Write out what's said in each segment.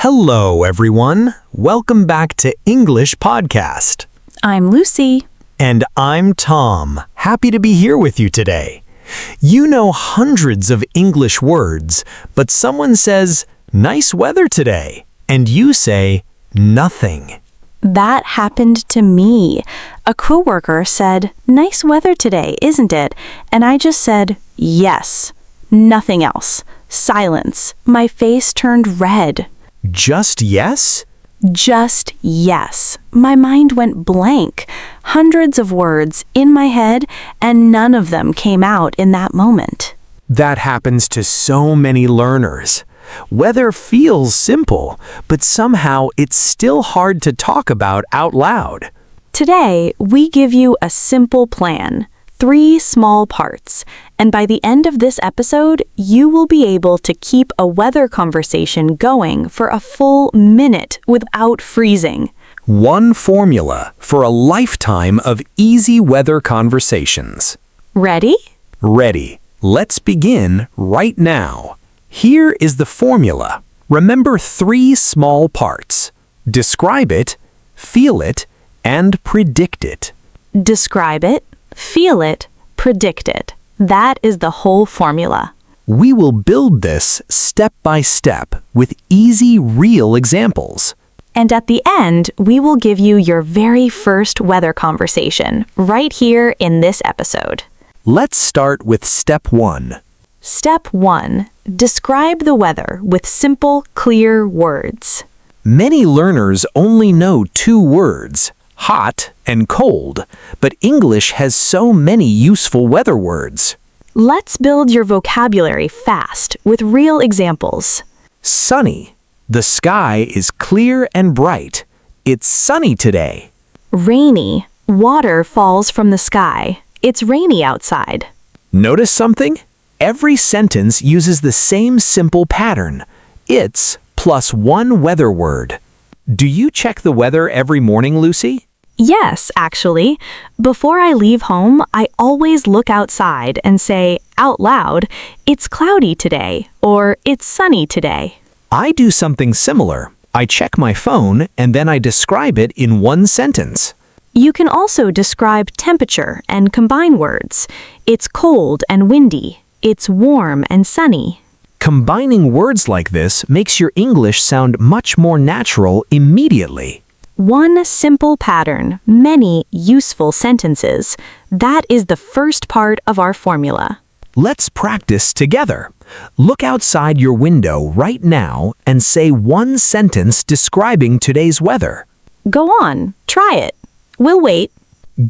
Hello, everyone. Welcome back to English Podcast. I'm Lucy. And I'm Tom. Happy to be here with you today. You know hundreds of English words, but someone says, "Nice weather today," and you say, "Nothing." That happened to me. A coworker said, "Nice weather today, isn't it?" And I just said, "Yes." Nothing else. Silence. My face turned red. Just yes? Just yes. My mind went blank. Hundreds of words in my head, and none of them came out in that moment. That happens to so many learners. Weather feels simple, but somehow it's still hard to talk about out loud. Today, we give you a simple plan, 3 small parts, and by the end of this episode, you will be able to keep a weather conversation going for a full minute without freezing. One formula for a lifetime of easy weather conversations. Ready? Ready. Let's begin right now. Here is the formula. Remember 3 small parts. Describe it, feel it, and predict it. Describe it, feel it, predict it. That is the whole formula. We will build this step by step with easy, real examples. And at the end, we will give you your very first weather conversation right here in this episode. Let's start with step 1. Step 1. Describe the weather with simple, clear words. Many learners only know 2 words, hot and cold, but English has so many useful weather words. Let's build your vocabulary fast with real examples. Sunny. The sky is clear and bright. It's sunny today. Rainy. Water falls from the sky. It's rainy outside. Notice something? Every sentence uses the same simple pattern. It's plus 1 weather word. Do you check the weather every morning, Lucy? Yes, actually. Before I leave home, I always look outside and say out loud, "It's cloudy today," or "It's sunny today." I do something similar. I check my phone and then I describe it in 1 sentence. You can also describe temperature and combine words. It's cold and windy. It's warm and sunny. Combining words like this makes your English sound much more natural immediately. 1 simple pattern, many useful sentences. That is the first part of our formula. Let's practice together. Look outside your window right now and say 1 sentence describing today's weather. Go on, try it. We'll wait.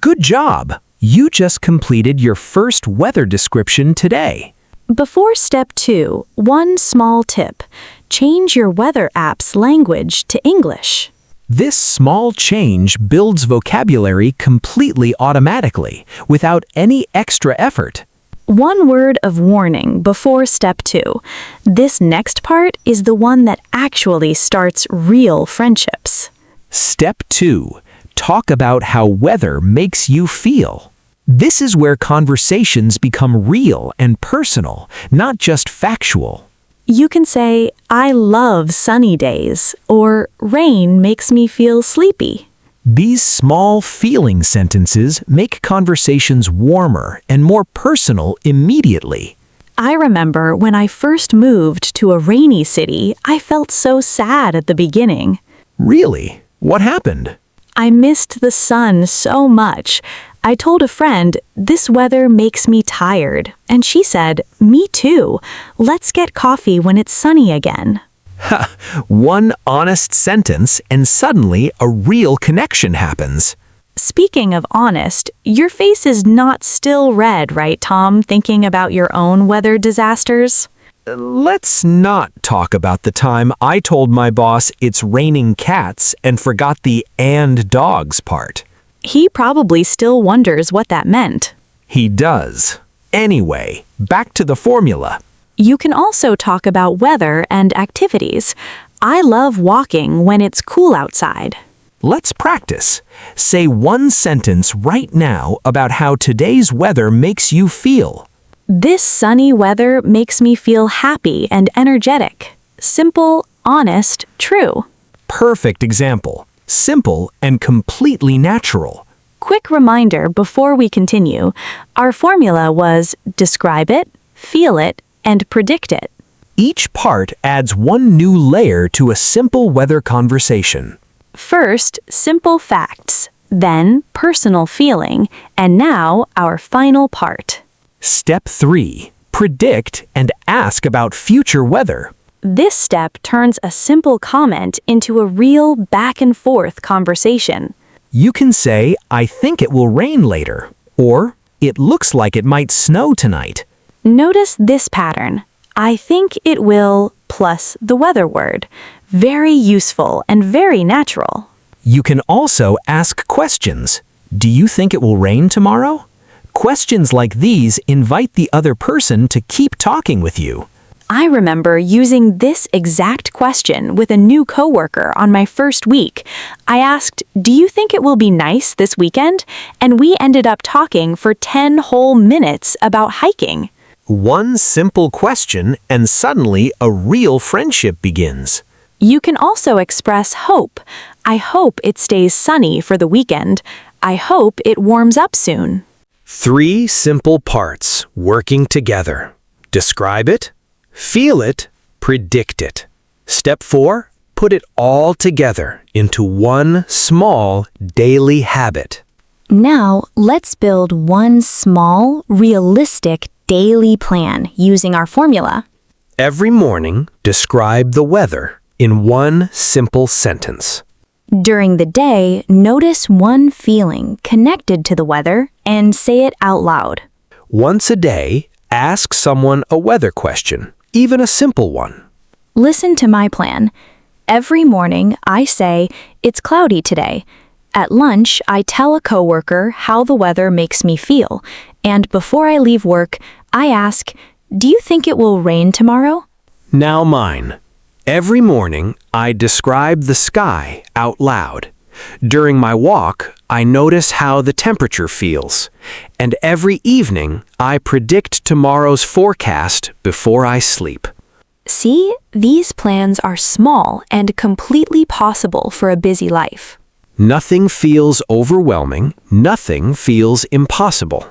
Good job! You just completed your first weather description today. Before step 2, 1 small tip. Change your weather app's language to English. This small change builds vocabulary completely automatically, without any extra effort. 1 word of warning before step 2. This next part is the one that actually starts real friendships. Step 2. Talk about how weather makes you feel. This is where conversations become real and personal, not just factual. You can say, "I love sunny days," or "Rain makes me feel sleepy." These small feeling sentences make conversations warmer and more personal immediately. I remember when I first moved to a rainy city, I felt so sad at the beginning. Really? What happened? I missed the sun so much. I told a friend, "This weather makes me tired." And she said, "Me too. Let's get coffee when it's sunny again." Ha! 1 honest sentence and suddenly a real connection happens. Speaking of honest, your face is not still red, right, Tom, thinking about your own weather disasters? Let's not talk about the time I told my boss it's raining cats and forgot the "and dogs" part. He probably still wonders what that meant. He does. Anyway, back to the formula. You can also talk about weather and activities. I love walking when it's cool outside. Let's practice. Say 1 sentence right now about how today's weather makes you feel. This sunny weather makes me feel happy and energetic. Simple, honest, true. Perfect example. Simple and completely natural. Quick reminder before we continue. Our formula was describe it, feel it, and predict it. Each part adds one new layer to a simple weather conversation. First, simple facts, then personal feeling, and now our final part. Step 3. Predict and ask about future weather. This step turns a simple comment into a real back-and-forth conversation. You can say, I think it will rain later, or it looks like it might snow tonight. Notice this pattern. I think it will plus the weather word. Very useful and very natural. You can also ask questions. Do you think it will rain tomorrow? Questions like these invite the other person to keep talking with you. I remember using this exact question with a new coworker on my first week. I asked, "Do you think it will be nice this weekend?" And we ended up talking for 10 whole minutes about hiking. One simple question and suddenly a real friendship begins. You can also express hope. I hope it stays sunny for the weekend. I hope it warms up soon. 3 simple parts working together. Describe it, feel it, predict it. Step 4, put it all together into one small daily habit. Now, let's build one small, realistic daily plan using our formula. Every morning, describe the weather in one simple sentence. During the day, notice one feeling connected to the weather and say it out loud. Once a day, ask someone a weather question, even a simple one. Listen to my plan. Every morning, I say, "It's cloudy today." At lunch, I tell a coworker how the weather makes me feel. And before I leave work, I ask, "Do you think it will rain tomorrow?" Now mine. Every morning, I describe the sky out loud. During my walk, I notice how the temperature feels. And every evening, I predict tomorrow's forecast before I sleep. See, these plans are small and completely possible for a busy life. Nothing feels overwhelming. Nothing feels impossible.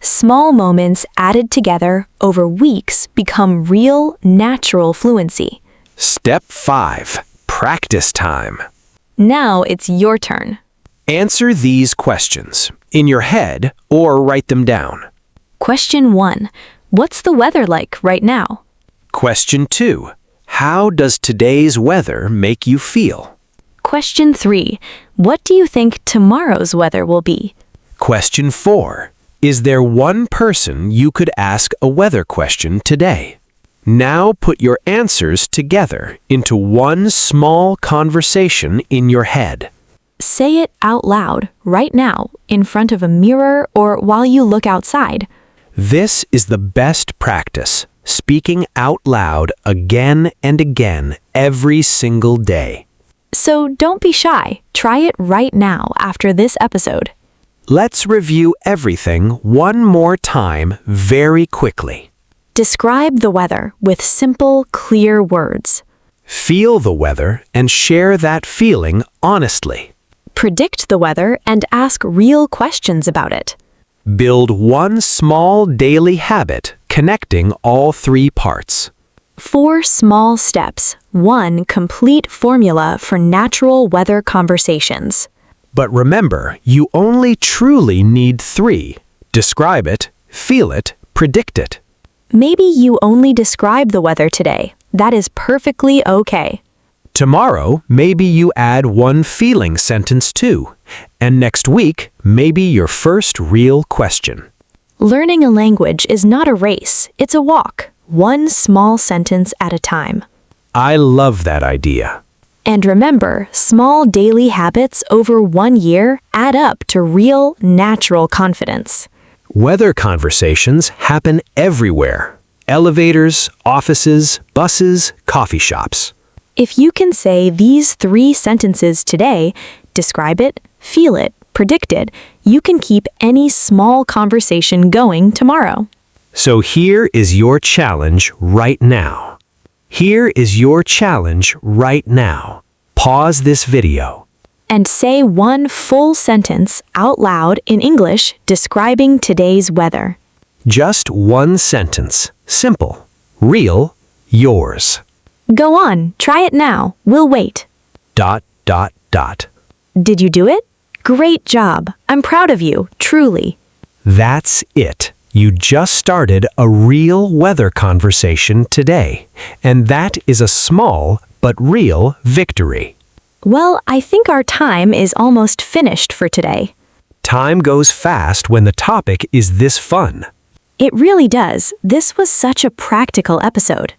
Small moments added together over weeks become real, natural fluency. Step 5. Practice time. Now it's your turn. Answer these questions in your head or write them down. Question 1. What's the weather like right now? Question 2. How does today's weather make you feel? Question 3. What do you think tomorrow's weather will be? Question 4. Is there one person you could ask a weather question today? Now put your answers together into one small conversation in your head. Say it out loud right now in front of a mirror or while you look outside. This is the best practice, speaking out loud again and again every single day. So don't be shy. Try it right now after this episode. Let's review everything one more time very quickly. Describe the weather with simple, clear words. Feel the weather and share that feeling honestly. Predict the weather and ask real questions about it. Build one small daily habit connecting all 3 parts. 4 small steps, 1 complete formula for natural weather conversations. But remember, you only truly need 3. Describe it, feel it, predict it. Maybe you only describe the weather today. That is perfectly okay. Tomorrow, maybe you add one feeling sentence too. And next week, maybe your first real question. Learning a language is not a race, it's a walk, one small sentence at a time. I love that idea. And remember, small daily habits over 1 year add up to real, natural confidence. Weather conversations happen everywhere. Elevators, offices, buses, coffee shops. If you can say these 3 sentences today, describe it, feel it, predict it, you can keep any small conversation going tomorrow. So here is your challenge right now. Here is your challenge right now. Pause this video. And say one full sentence out loud in English describing today's weather. Just one sentence. Simple. Real. Yours. Go on, try it now. We'll wait. Dot, dot, dot. Did you do it? Great job. I'm proud of you, truly. That's it. You just started a real weather conversation today. And that is a small but real victory. Well, I think our time is almost finished for today. Time goes fast when the topic is this fun. It really does. This was such a practical episode.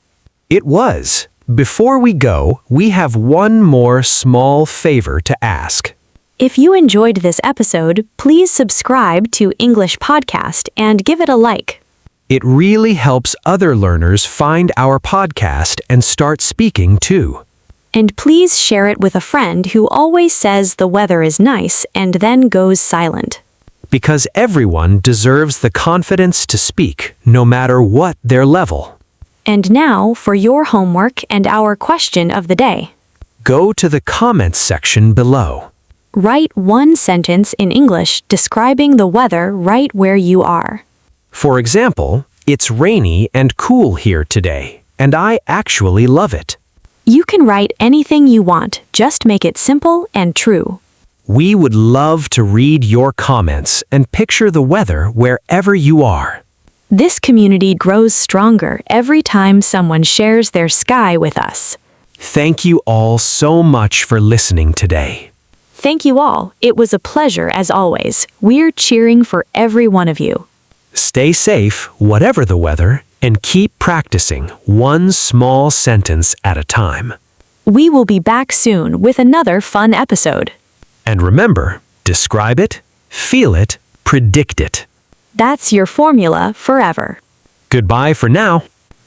It was. Before we go, we have one more small favor to ask. If you enjoyed this episode, please subscribe to English Podcast and give it a like. It really helps other learners find our podcast and start speaking too. And please share it with a friend who always says the weather is nice and then goes silent. Because everyone deserves the confidence to speak, no matter what their level. And now for your homework and our question of the day. Go to the comments section below. Write one sentence in English describing the weather right where you are. For example, it's rainy and cool here today, and I actually love it. You can write anything you want, just make it simple and true. We would love to read your comments and picture the weather wherever you are. This community grows stronger every time someone shares their sky with us. Thank you all so much for listening today. Thank you all. It was a pleasure as always. We're cheering for every one of you. Stay safe, whatever the weather, and keep practicing one small sentence at a time. We will be back soon with another fun episode. And remember, describe it, feel it, predict it. That's your formula forever. Goodbye for now.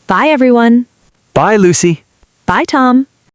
Bye, everyone. Bye, Lucy. Bye, Tom.